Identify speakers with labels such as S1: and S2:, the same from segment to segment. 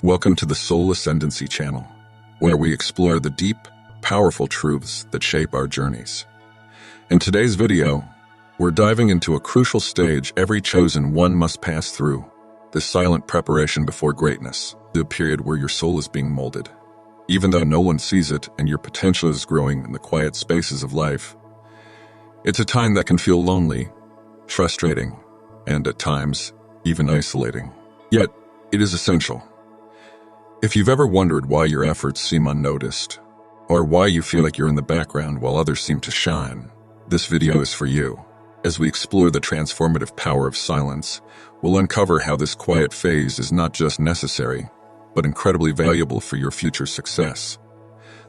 S1: Welcome to the Soul Ascendancy channel, where we explore the deep, powerful truths that shape our journeys. In today's video, we're diving into a crucial stage every chosen one must pass through, the silent preparation before greatness, the period where your soul is being molded. Even though no one sees it and your potential is growing in the quiet spaces of life, it's a time that can feel lonely, frustrating, and at times, even isolating. Yet, it is essential. If you've ever wondered why your efforts seem unnoticed, or why you feel like you're in the background while others seem to shine, this video is for you. As we explore the transformative power of silence, we'll uncover how this quiet phase is not just necessary, but incredibly valuable for your future success.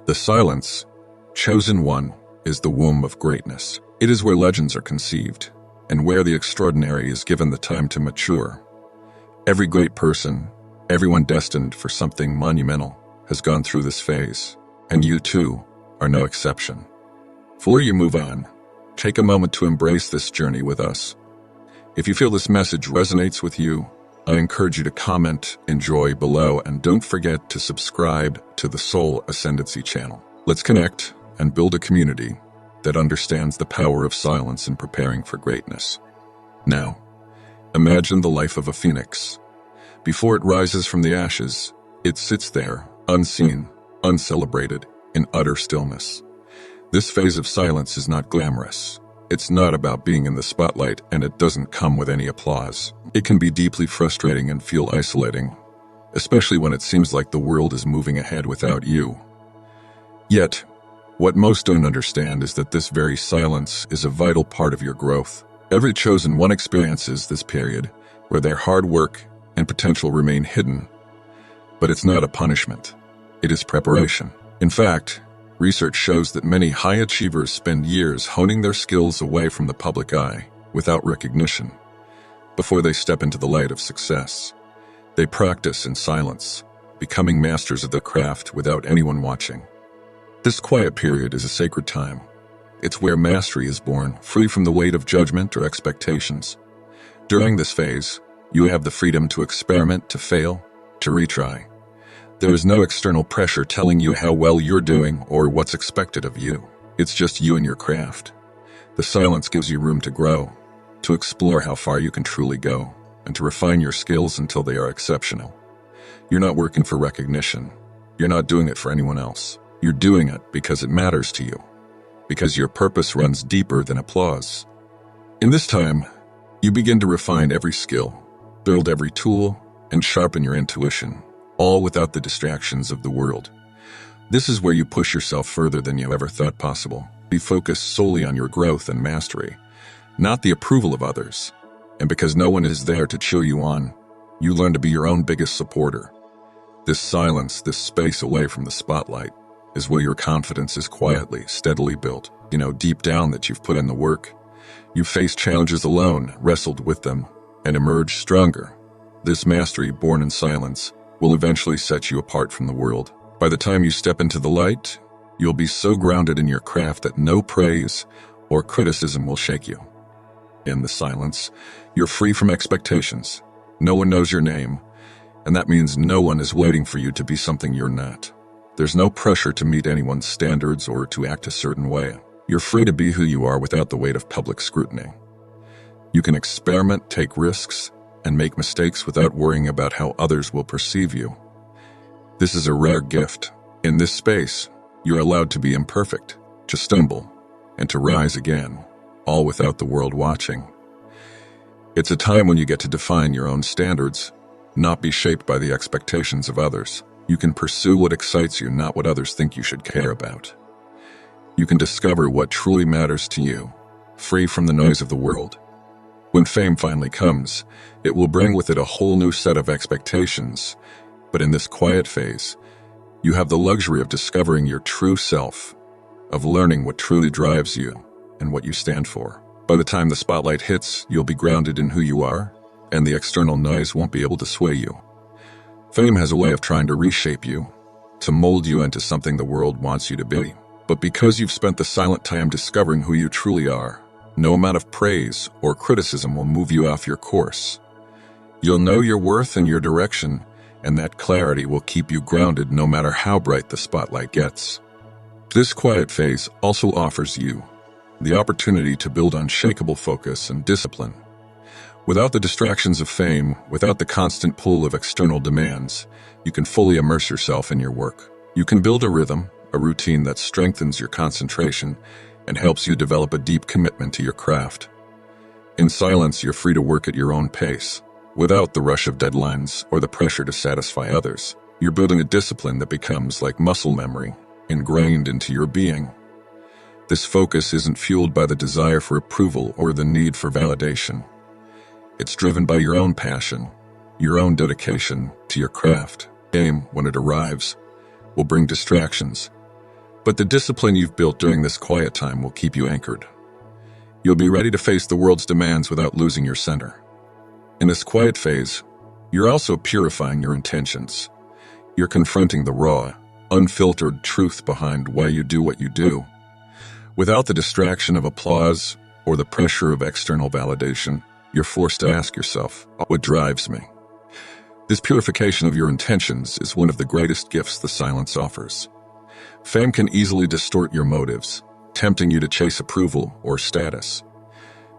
S1: The silence, chosen one, is the womb of greatness. It is where legends are conceived, and where the extraordinary is given the time to mature. Every great person, everyone destined for something monumental, has gone through this phase, and you too are no exception. Before you move on, take a moment to embrace this journey with us. If you feel this message resonates with you, I encourage you to comment, enjoy below, and don't forget to subscribe to the Soul Ascendancy channel. Let's connect and build a community that understands the power of silence in preparing for greatness. Now, imagine the life of a phoenix. Before it rises from the ashes, it sits there, unseen, uncelebrated, in utter stillness. This phase of silence is not glamorous. It's not about being in the spotlight, and it doesn't come with any applause. It can be deeply frustrating and feel isolating, especially when it seems like the world is moving ahead without you. Yet, what most don't understand is that this very silence is a vital part of your growth. Every chosen one experiences this period where their hard work and potential remain hidden. But it's not a punishment. It is preparation. In fact, research shows that many high achievers spend years honing their skills away from the public eye, without recognition. Before they step into the light of success, they practice in silence, becoming masters of the craft without anyone watching. This quiet period is a sacred time. It's where mastery is born, free from the weight of judgment or expectations. During this phase, you have the freedom to experiment, to fail, to retry. There is no external pressure telling you how well you're doing or what's expected of you. It's just you and your craft. The silence gives you room to grow, to explore how far you can truly go, and to refine your skills until they are exceptional. You're not working for recognition. You're not doing it for anyone else. You're doing it because it matters to you, because your purpose runs deeper than applause. In this time, you begin to refine every skill, build every tool, and sharpen your intuition, all without the distractions of the world. This is where you push yourself further than you ever thought possible. Be focused solely on your growth and mastery, not the approval of others. And because no one is there to cheer you on, you learn to be your own biggest supporter. This silence, this space away from the spotlight, is where your confidence is quietly, steadily built. You know deep down that you've put in the work. You've faced challenges alone, wrestled with them, and emerged stronger. This mastery, born in silence, will eventually set you apart from the world. By the time you step into the light, you'll be so grounded in your craft that no praise or criticism will shake you. In the silence, you're free from expectations. No one knows your name, and that means no one is waiting for you to be something you're not. There's no pressure to meet anyone's standards or to act a certain way. You're free to be who you are without the weight of public scrutiny. You can experiment, take risks, and make mistakes without worrying about how others will perceive you. This is a rare gift. In this space, you're allowed to be imperfect, to stumble, and to rise again, all without the world watching. It's a time when you get to define your own standards, not be shaped by the expectations of others. You can pursue what excites you, not what others think you should care about. You can discover what truly matters to you, free from the noise of the world. When fame finally comes, it will bring with it a whole new set of expectations. But in this quiet phase, you have the luxury of discovering your true self, of learning what truly drives you and what you stand for. By the time the spotlight hits, you'll be grounded in who you are, and the external noise won't be able to sway you. Fame has a way of trying to reshape you, to mold you into something the world wants you to be. But because you've spent the silent time discovering who you truly are, no amount of praise or criticism will move you off your course. You'll know your worth and your direction, and that clarity will keep you grounded no matter how bright the spotlight gets. This quiet phase also offers you the opportunity to build unshakable focus and discipline. Without the distractions of fame, without the constant pull of external demands, you can fully immerse yourself in your work. You can build a rhythm, a routine that strengthens your concentration and helps you develop a deep commitment to your craft. In silence, you're free to work at your own pace, without the rush of deadlines or the pressure to satisfy others. You're building a discipline that becomes like muscle memory, ingrained into your being. This focus isn't fueled by the desire for approval or the need for validation. It's driven by your own passion, your own dedication to your craft. Fame, when it arrives, will bring distractions, but the discipline you've built during this quiet time will keep you anchored. You'll be ready to face the world's demands without losing your center. In this quiet phase, you're also purifying your intentions. You're confronting the raw, unfiltered truth behind why you do what you do. Without the distraction of applause or the pressure of external validation, you're forced to ask yourself, what drives me? This purification of your intentions is one of the greatest gifts the silence offers. Fame can easily distort your motives, tempting you to chase approval or status.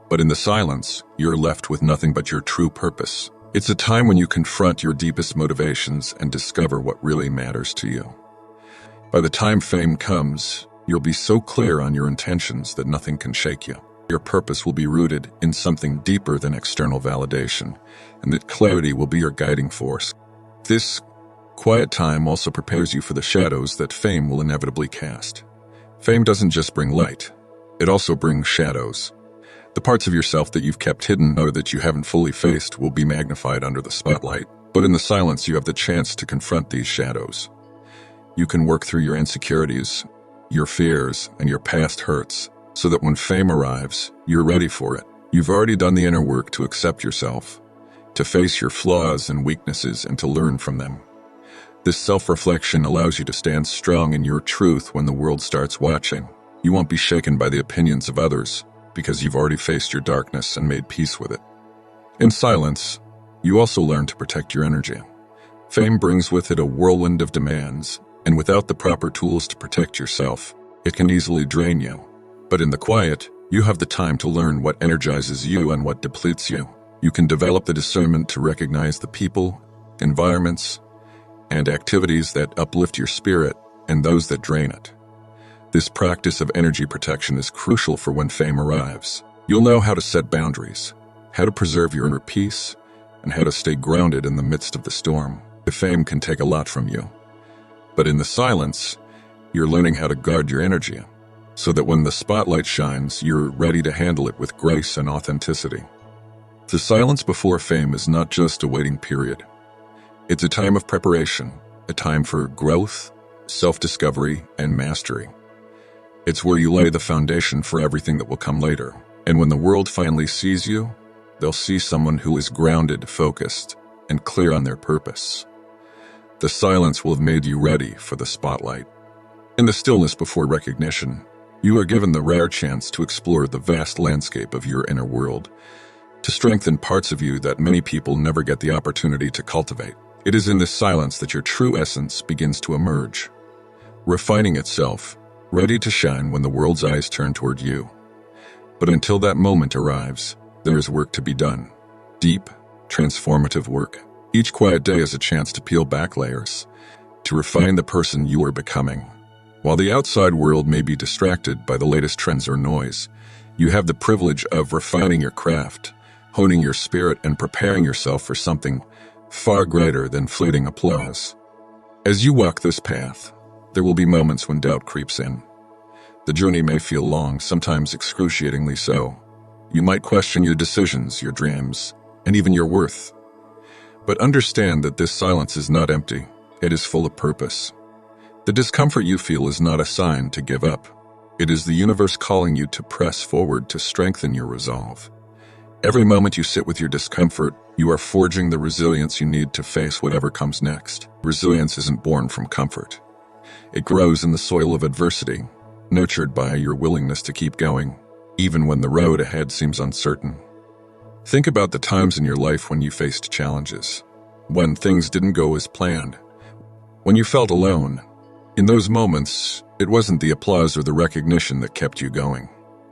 S1: But in the silence, you're left with nothing but your true purpose. It's a time when you confront your deepest motivations and discover what really matters to you. By the time fame comes, you'll be so clear on your intentions that nothing can shake you. Your purpose will be rooted in something deeper than external validation, and that clarity will be your guiding force. This quiet time also prepares you for the shadows that fame will inevitably cast. Fame doesn't just bring light, it also brings shadows. The parts of yourself that you've kept hidden or that you haven't fully faced will be magnified under the spotlight, but in the silence you have the chance to confront these shadows. You can work through your insecurities, your fears, and your past hurts, so that when fame arrives, you're ready for it. You've already done the inner work to accept yourself, to face your flaws and weaknesses and to learn from them. This self-reflection allows you to stand strong in your truth when the world starts watching. You won't be shaken by the opinions of others because you've already faced your darkness and made peace with it. In silence, you also learn to protect your energy. Fame brings with it a whirlwind of demands, and without the proper tools to protect yourself, it can easily drain you. But in the quiet, you have the time to learn what energizes you and what depletes you. You can develop the discernment to recognize the people, environments, and activities that uplift your spirit and those that drain it. This practice of energy protection is crucial for when fame arrives. You'll know how to set boundaries, how to preserve your inner peace, and how to stay grounded in the midst of the storm. The fame can take a lot from you, but in the silence, you're learning how to guard your energy, so that when the spotlight shines, you're ready to handle it with grace and authenticity. The silence before fame is not just a waiting period. It's a time of preparation, a time for growth, self-discovery, and mastery. It's where you lay the foundation for everything that will come later. And when the world finally sees you, they'll see someone who is grounded, focused, and clear on their purpose. The silence will have made you ready for the spotlight. In the stillness before recognition, you are given the rare chance to explore the vast landscape of your inner world, to strengthen parts of you that many people never get the opportunity to cultivate. It is in this silence that your true essence begins to emerge, refining itself, ready to shine when the world's eyes turn toward you. But until that moment arrives, there is work to be done. Deep, transformative work. Each quiet day is a chance to peel back layers, to refine the person you are becoming. While the outside world may be distracted by the latest trends or noise, you have the privilege of refining your craft, honing your spirit, and preparing yourself for something far greater than fleeting applause. As you walk this path, there will be moments when doubt creeps in. The journey may feel long, sometimes excruciatingly so. You might question your decisions, your dreams, and even your worth. But understand that this silence is not empty. It is full of purpose. The discomfort you feel is not a sign to give up. It is the universe calling you to press forward, to strengthen your resolve. Every moment you sit with your discomfort, you are forging the resilience you need to face whatever comes next. Resilience isn't born from comfort. It grows in the soil of adversity, nurtured by your willingness to keep going, even when the road ahead seems uncertain. Think about the times in your life when you faced challenges, when things didn't go as planned, when you felt alone. In those moments, it wasn't the applause or the recognition that kept you going.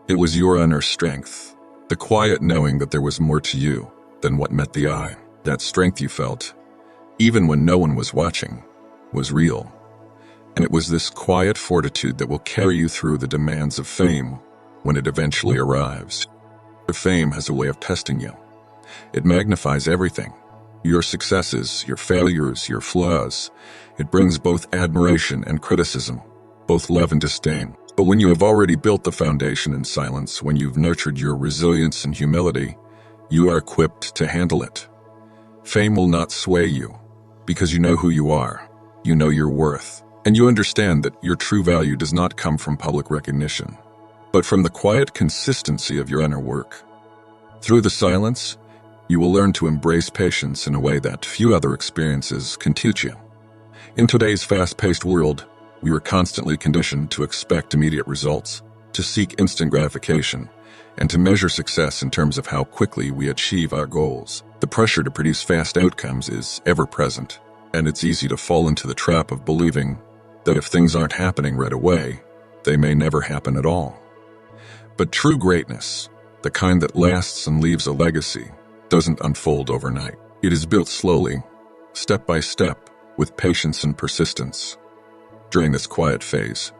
S1: It was your inner strength, the quiet knowing that there was more to you than what met the eye. That strength you felt, even when no one was watching, was real. And it was this quiet fortitude that will carry you through the demands of fame when it eventually arrives. The fame has a way of testing you. It magnifies everything. Your successes, your failures, your flaws. It brings both admiration and criticism, both love and disdain. But when you have already built the foundation in silence, when you've nurtured your resilience and humility, you are equipped to handle it. Fame will not sway you, because you know who you are, you know your worth, and you understand that your true value does not come from public recognition, but from the quiet consistency of your inner work. Through the silence, you will learn to embrace patience in a way that few other experiences can teach you. In today's fast-paced world, we are constantly conditioned to expect immediate results, to seek instant gratification, and to measure success in terms of how quickly we achieve our goals. The pressure to produce fast outcomes is ever present, and it's easy to fall into the trap of believing that if things aren't happening right away, they may never happen at all. But true greatness, the kind that lasts and leaves a legacy, doesn't unfold overnight. It is built slowly, step by step, with patience and persistence. During this quiet phase,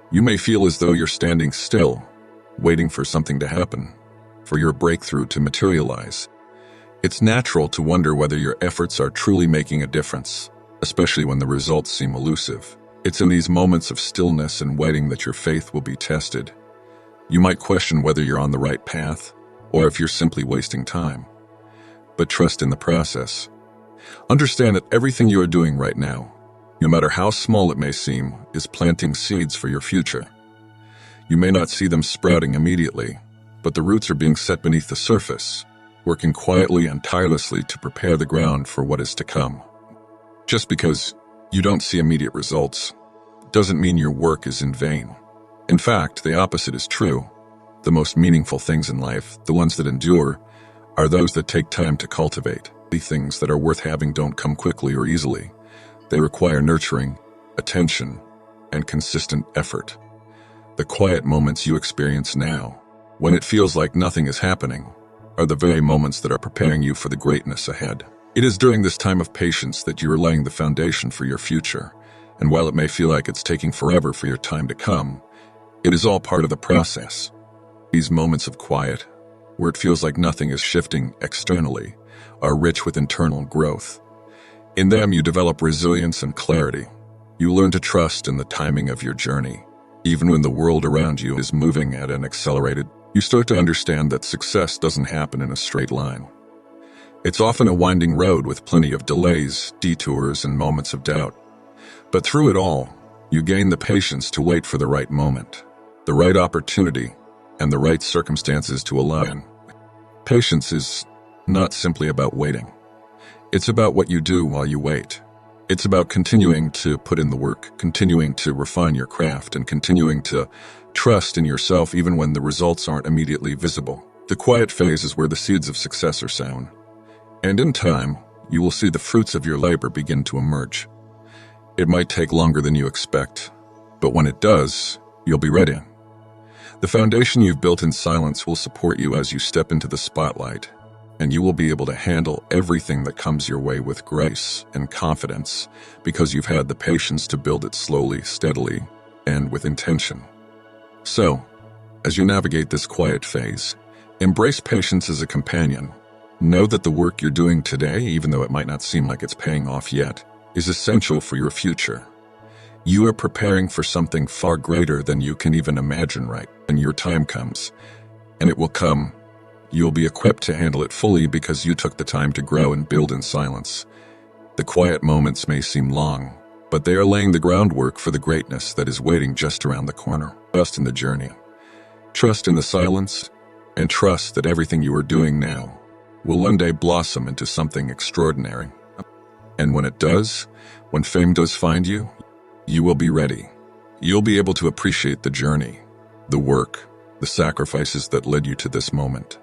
S1: you may feel as though you're standing still, waiting for something to happen, for your breakthrough to materialize. It's natural to wonder whether your efforts are truly making a difference, especially when the results seem elusive. It's in these moments of stillness and waiting that your faith will be tested. You might question whether you're on the right path, or if you're simply wasting time. But trust in the process. Understand that everything you are doing right now, no matter how small it may seem, is planting seeds for your future. You may not see them sprouting immediately, but the roots are being set beneath the surface, working quietly and tirelessly to prepare the ground for what is to come. Just because you don't see immediate results doesn't mean your work is in vain. In fact, the opposite is true. The most meaningful things in life, the ones that endure, are those that take time to cultivate. The things that are worth having don't come quickly or easily. They require nurturing, attention, and consistent effort. The quiet moments you experience now, when it feels like nothing is happening, are the very moments that are preparing you for the greatness ahead. It is during this time of patience that you are laying the foundation for your future, and while it may feel like it's taking forever for your time to come, it is all part of the process. These moments of quiet, where it feels like nothing is shifting externally, are rich with internal growth. In them, you develop resilience and clarity. You learn to trust in the timing of your journey. Even when the world around you is moving at an accelerated, you start to understand that success doesn't happen in a straight line. It's often a winding road with plenty of delays, detours, and moments of doubt. But through it all, you gain the patience to wait for the right moment, the right opportunity, and the right circumstances to align. Patience is not simply about waiting. It's about what you do while you wait. It's about continuing to put in the work, continuing to refine your craft, and continuing to trust in yourself even when the results aren't immediately visible. The quiet phase is where the seeds of success are sown. And in time, you will see the fruits of your labor begin to emerge. It might take longer than you expect, but when it does, you'll be ready. The foundation you've built in silence will support you as you step into the spotlight, and you will be able to handle everything that comes your way with grace and confidence because you've had the patience to build it slowly, steadily, and with intention. So, as you navigate this quiet phase, embrace patience as a companion. Know that the work you're doing today, even though it might not seem like it's paying off yet, is essential for your future. You are preparing for something far greater than you can even imagine right when your time comes. And it will come. You'll be equipped to handle it fully because you took the time to grow and build in silence. The quiet moments may seem long, but they are laying the groundwork for the greatness that is waiting just around the corner. Trust in the journey. Trust in the silence, and trust that everything you are doing now will one day blossom into something extraordinary. And when it does, when fame does find you, you will be ready. You'll be able to appreciate the journey, the work, the sacrifices that led you to this moment.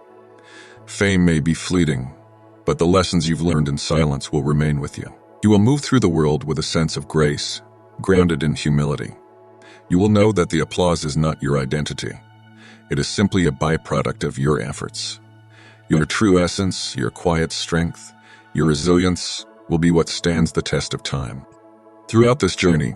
S1: Fame may be fleeting, but the lessons you've learned in silence will remain with you. You will move through the world with a sense of grace, grounded in humility. You will know that the applause is not your identity. It is simply a byproduct of your efforts. Your true essence, your quiet strength, your resilience will be what stands the test of time. Throughout this journey,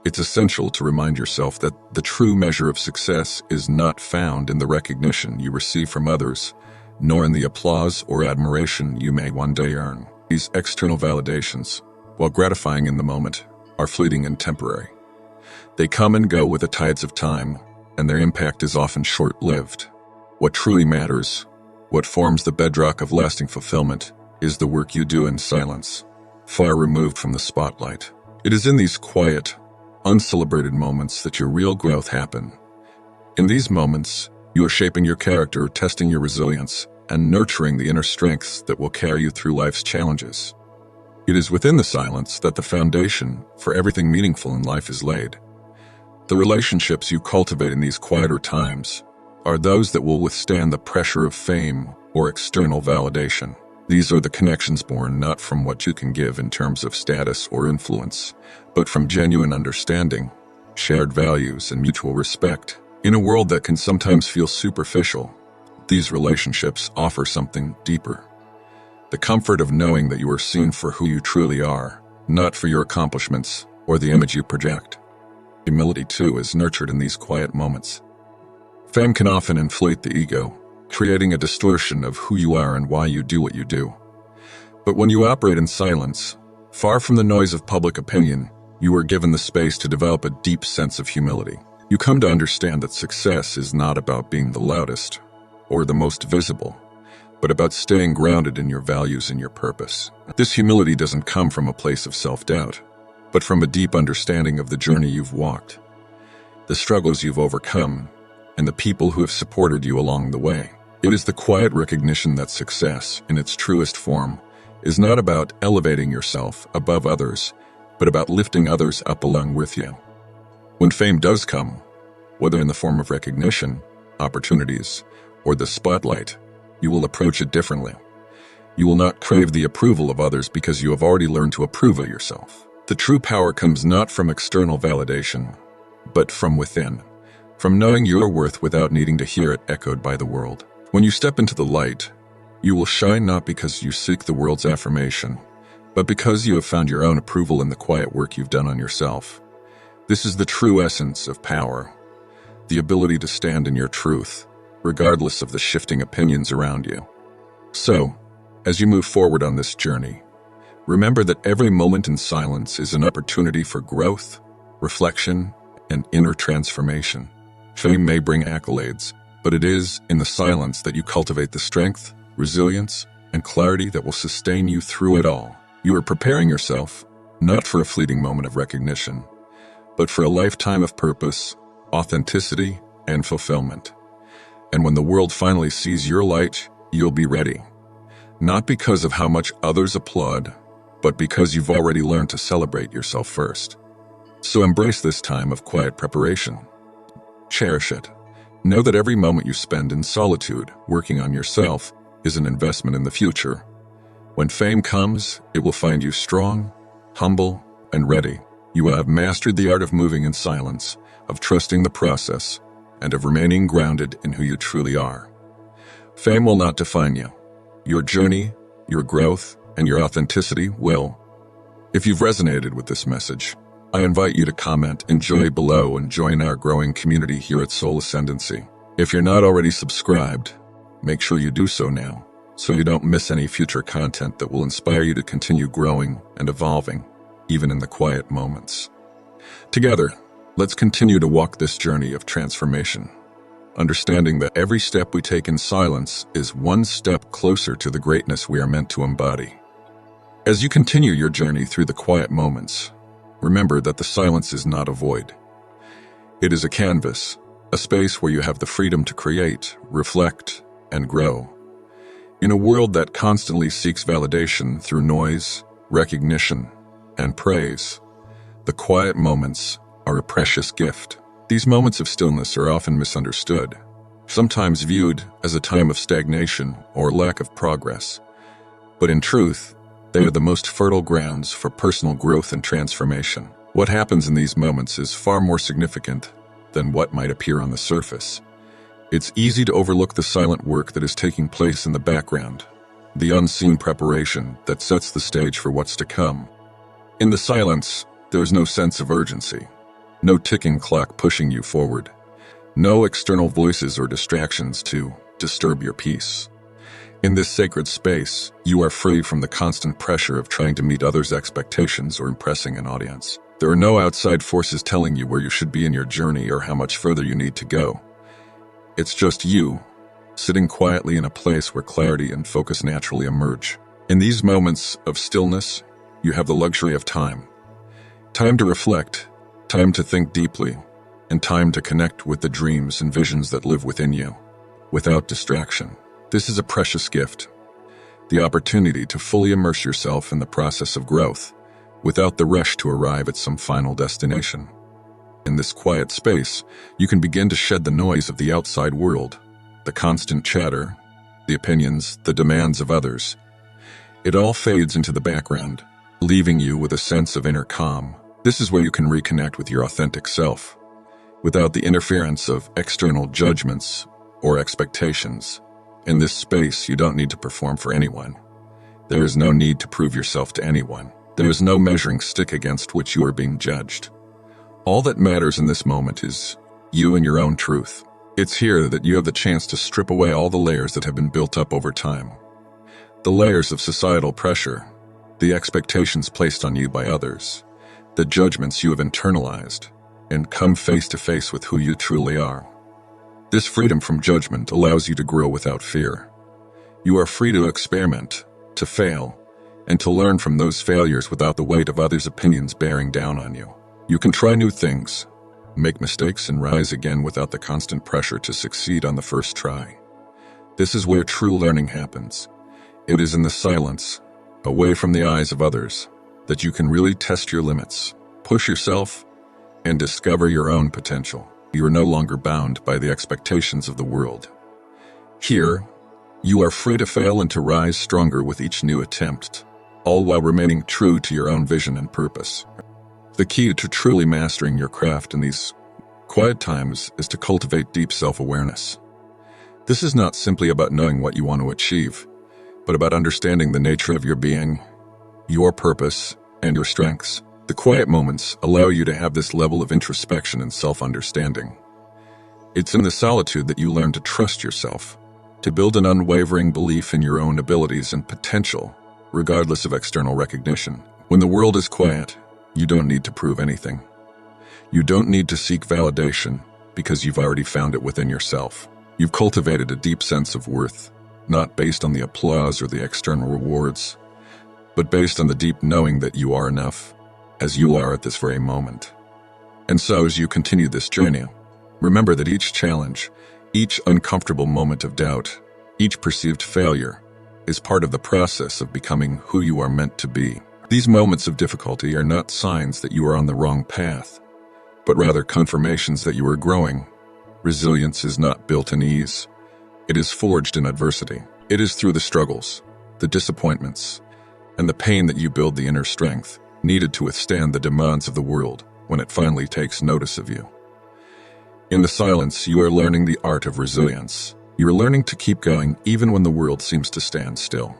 S1: it's essential to remind yourself that the true measure of success is not found in the recognition you receive from others, nor in the applause or admiration you may one day earn. These external validations, while gratifying in the moment, are fleeting and temporary. They come and go with the tides of time, and their impact is often short-lived. What truly matters, what forms the bedrock of lasting fulfillment, is the work you do in silence, far removed from the spotlight. It is in these quiet, uncelebrated moments that your real growth happens. In these moments, you are shaping your character, testing your resilience, and nurturing the inner strengths that will carry you through life's challenges. It is within the silence that the foundation for everything meaningful in life is laid. The relationships you cultivate in these quieter times are those that will withstand the pressure of fame or external validation. These are the connections born not from what you can give in terms of status or influence, but from genuine understanding, shared values, and mutual respect. In a world that can sometimes feel superficial, these relationships offer something deeper. The comfort of knowing that you are seen for who you truly are, not for your accomplishments or the image you project. Humility, too, is nurtured in these quiet moments. Fame can often inflate the ego, creating a distortion of who you are and why you do what you do. But when you operate in silence, far from the noise of public opinion, you are given the space to develop a deep sense of humility. You come to understand that success is not about being the loudest or the most visible, but about staying grounded in your values and your purpose. This humility doesn't come from a place of self-doubt, but from a deep understanding of the journey you've walked, the struggles you've overcome, and the people who have supported you along the way. It is the quiet recognition that success, in its truest form, is not about elevating yourself above others, but about lifting others up along with you. When fame does come, whether in the form of recognition, opportunities, or the spotlight, you will approach it differently. You will not crave the approval of others because you have already learned to approve of yourself. The true power comes not from external validation, but from within, from knowing your worth without needing to hear it echoed by the world. When you step into the light, you will shine not because you seek the world's affirmation, but because you have found your own approval in the quiet work you've done on yourself. This is the true essence of power, the ability to stand in your truth, regardless of the shifting opinions around you. So, as you move forward on this journey, remember that every moment in silence is an opportunity for growth, reflection, and inner transformation. Fame may bring accolades, but it is in the silence that you cultivate the strength, resilience, and clarity that will sustain you through it all. You are preparing yourself, not for a fleeting moment of recognition, but for a lifetime of purpose, authenticity, and fulfillment. And when the world finally sees your light, you'll be ready. Not because of how much others applaud, but because you've already learned to celebrate yourself first. So embrace this time of quiet preparation. Cherish it. Know that every moment you spend in solitude, working on yourself, is an investment in the future. When fame comes, it will find you strong, humble, and ready. You will have mastered the art of moving in silence, of trusting the process, and of remaining grounded in who you truly are. Fame will not define you. Your journey, your growth, and your authenticity will. If you've resonated with this message, I invite you to comment, enjoy below, and join our growing community here at Soul Ascendancy. If you're not already subscribed, make sure you do so now, so you don't miss any future content that will inspire you to continue growing and evolving, even in the quiet moments. Together, let's continue to walk this journey of transformation, understanding that every step we take in silence is one step closer to the greatness we are meant to embody. As you continue your journey through the quiet moments, remember that the silence is not a void. It is a canvas, a space where you have the freedom to create, reflect, and grow. In a world that constantly seeks validation through noise, recognition, and praise, the quiet moments are a precious gift. These moments of stillness are often misunderstood, sometimes viewed as a time of stagnation or lack of progress. But in truth, they are the most fertile grounds for personal growth and transformation. What happens in these moments is far more significant than what might appear on the surface. It's easy to overlook the silent work that is taking place in the background, the unseen preparation that sets the stage for what's to come. In the silence, there's no sense of urgency, no ticking clock pushing you forward, no external voices or distractions to disturb your peace. In this sacred space, you are free from the constant pressure of trying to meet others' expectations or impressing an audience. There are no outside forces telling you where you should be in your journey or how much further you need to go. It's just you, sitting quietly in a place where clarity and focus naturally emerge. In these moments of stillness, you have the luxury of time. Time to reflect, time to think deeply, and time to connect with the dreams and visions that live within you, without distraction. This is a precious gift, the opportunity to fully immerse yourself in the process of growth, without the rush to arrive at some final destination. In this quiet space, you can begin to shed the noise of the outside world, the constant chatter, the opinions, the demands of others. It all fades into the background, leaving you with a sense of inner calm. This is where you can reconnect with your authentic self, without the interference of external judgments or expectations. In this space, you don't need to perform for anyone. There is no need to prove yourself to anyone. There is no measuring stick against which you are being judged. All that matters in this moment is you and your own truth. It's here that you have the chance to strip away all the layers that have been built up over time. The layers of societal pressure, the expectations placed on you by others, the judgments you have internalized, and come face to face with who you truly are. This freedom from judgment allows you to grow without fear. You are free to experiment, to fail, and to learn from those failures without the weight of others' opinions bearing down on you. You can try new things, make mistakes, and rise again without the constant pressure to succeed on the first try. This is where true learning happens. It is in the silence, away from the eyes of others, that you can really test your limits, push yourself, and discover your own potential. You are no longer bound by the expectations of the world. Here, you are free to fail and to rise stronger with each new attempt, all while remaining true to your own vision and purpose. The key to truly mastering your craft in these quiet times is to cultivate deep self-awareness. This is not simply about knowing what you want to achieve, but about understanding the nature of your being, your purpose, and your strengths. The quiet moments allow you to have this level of introspection and self-understanding. It's in the solitude that you learn to trust yourself, to build an unwavering belief in your own abilities and potential, regardless of external recognition. When the world is quiet, you don't need to prove anything. You don't need to seek validation because you've already found it within yourself. You've cultivated a deep sense of worth, not based on the applause or the external rewards, but based on the deep knowing that you are enough, as you are at this very moment. And so as you continue this journey, remember that each challenge, each uncomfortable moment of doubt, each perceived failure, is part of the process of becoming who you are meant to be. These moments of difficulty are not signs that you are on the wrong path, but rather confirmations that you are growing. Resilience is not built in ease. It is forged in adversity. It is through the struggles, the disappointments, and the pain that you build the inner strength needed to withstand the demands of the world when it finally takes notice of you. In the silence, you are learning the art of resilience. You are learning to keep going even when the world seems to stand still.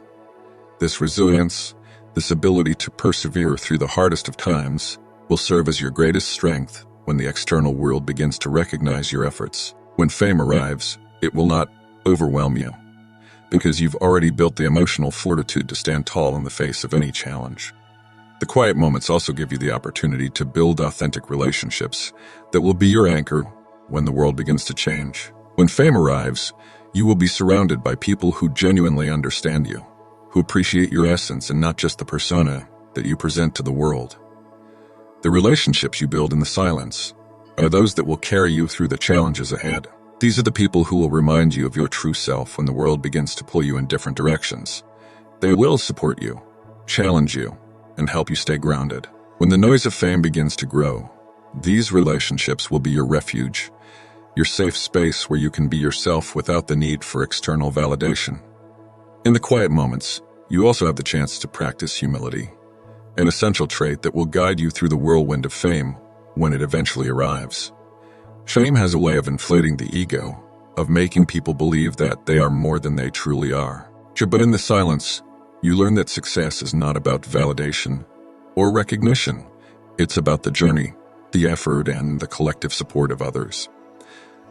S1: This resilience, this ability to persevere through the hardest of times, will serve as your greatest strength when the external world begins to recognize your efforts. When fame arrives, it will not overwhelm you, because you've already built the emotional fortitude to stand tall in the face of any challenge. The quiet moments also give you the opportunity to build authentic relationships that will be your anchor when the world begins to change. When fame arrives, you will be surrounded by people who genuinely understand you, who appreciate your essence and not just the persona that you present to the world. The relationships you build in the silence are those that will carry you through the challenges ahead. These are the people who will remind you of your true self when the world begins to pull you in different directions. They will support you, challenge you, and help you stay grounded. When the noise of fame begins to grow, these relationships will be your refuge, your safe space where you can be yourself without the need for external validation. In the quiet moments, You also have the chance to practice humility, an essential trait that will guide you through the whirlwind of fame when it eventually arrives. Fame has a way of inflating the ego, of making people believe that they are more than they truly are. But in the silence, you learn that success is not about validation or recognition. It's about the journey, the effort, and the collective support of others.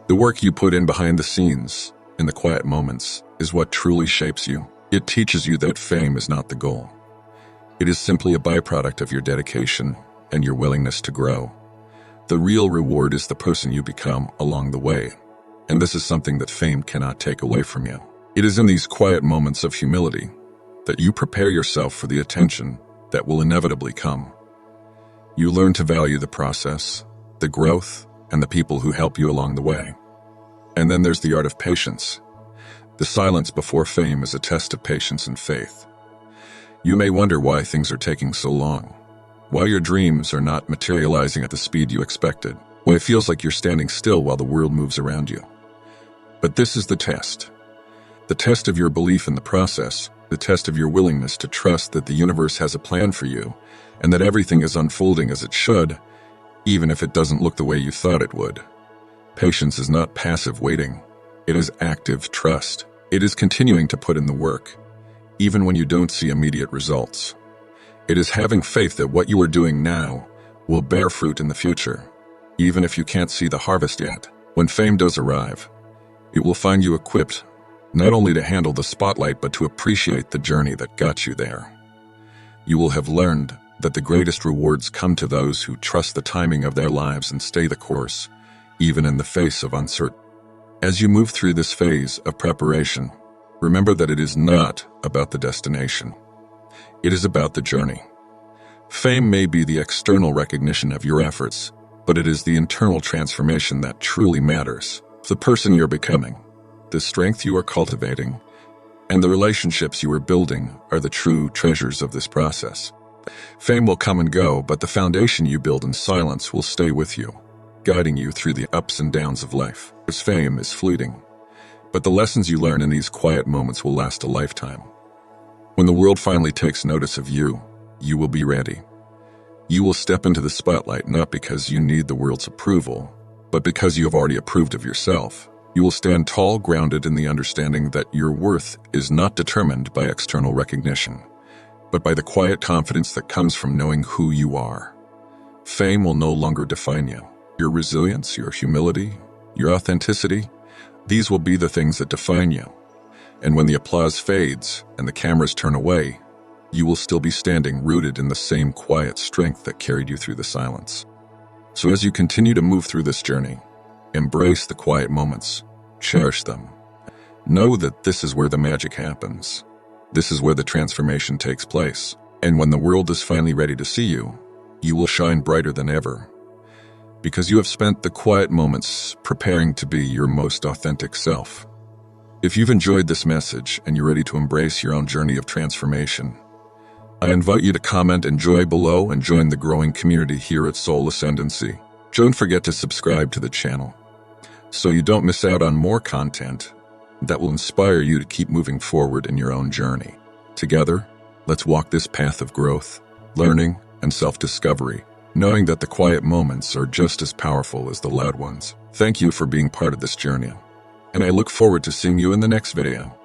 S1: The work you put in behind the scenes, in the quiet moments, is what truly shapes you. It teaches you that fame is not the goal. It is simply a byproduct of your dedication and your willingness to grow. The real reward is the person you become along the way, and this is something that fame cannot take away from you. It is in these quiet moments of humility that you prepare yourself for the attention that will inevitably come. You learn to value the process, the growth, and the people who help you along the way. And then there's the art of patience. The silence before fame is a test of patience and faith. You may wonder why things are taking so long, why your dreams are not materializing at the speed you expected, why it feels like you're standing still while the world moves around you. But this is the test of your belief in the process, the test of your willingness to trust that the universe has a plan for you, and that everything is unfolding as it should, even if it doesn't look the way you thought it would. Patience is not passive waiting. It is active trust. It is continuing to put in the work, even when you don't see immediate results. It is having faith that what you are doing now will bear fruit in the future, even if you can't see the harvest yet. When fame does arrive, it will find you equipped not only to handle the spotlight but to appreciate the journey that got you there. You will have learned that the greatest rewards come to those who trust the timing of their lives and stay the course, even in the face of uncertainty. As you move through this phase of preparation, remember that it is not about the destination. It is about the journey. Fame may be the external recognition of your efforts, but it is the internal transformation that truly matters. The person you're becoming, the strength you are cultivating, and the relationships you are building are the true treasures of this process. Fame will come and go, but the foundation you build in silence will stay with you, guiding you through the ups and downs of life. As fame is fleeting, but the lessons you learn in these quiet moments will last a lifetime. When the world finally takes notice of you, you will be ready. You will step into the spotlight not because you need the world's approval, but because you have already approved of yourself. You will stand tall, grounded in the understanding that your worth is not determined by external recognition, but by the quiet confidence that comes from knowing who you are. Fame will no longer define you. Your resilience, your humility, your authenticity, these will be the things that define you. And when the applause fades and the cameras turn away, you will still be standing rooted in the same quiet strength that carried you through the silence. So as you continue to move through this journey, embrace the quiet moments, cherish them. Know that this is where the magic happens. This is where the transformation takes place. And when the world is finally ready to see you, you will shine brighter than ever, because you have spent the quiet moments preparing to be your most authentic self. If you've enjoyed this message and you're ready to embrace your own journey of transformation, I invite you to comment and join below and join the growing community here at Soul Ascendancy. Don't forget to subscribe to the channel so you don't miss out on more content that will inspire you to keep moving forward in your own journey. Together, let's walk this path of growth, learning, and self-discovery, knowing that the quiet moments are just as powerful as the loud ones. Thank you for being part of this journey, and I look forward to seeing you in the next video.